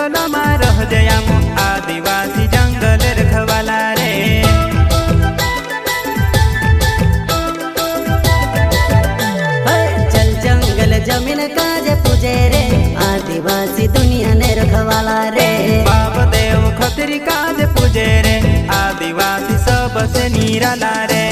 जंगलમાં રહજે આમ आदिवासी जंगल रखवाला रे। चल जंगल जमीन काजे पूजे रे आदिवासी दुनिया ने रखवाला रे। बाप देव खतरी काजे पूजे रे आदिवासी सबसे निराला रे।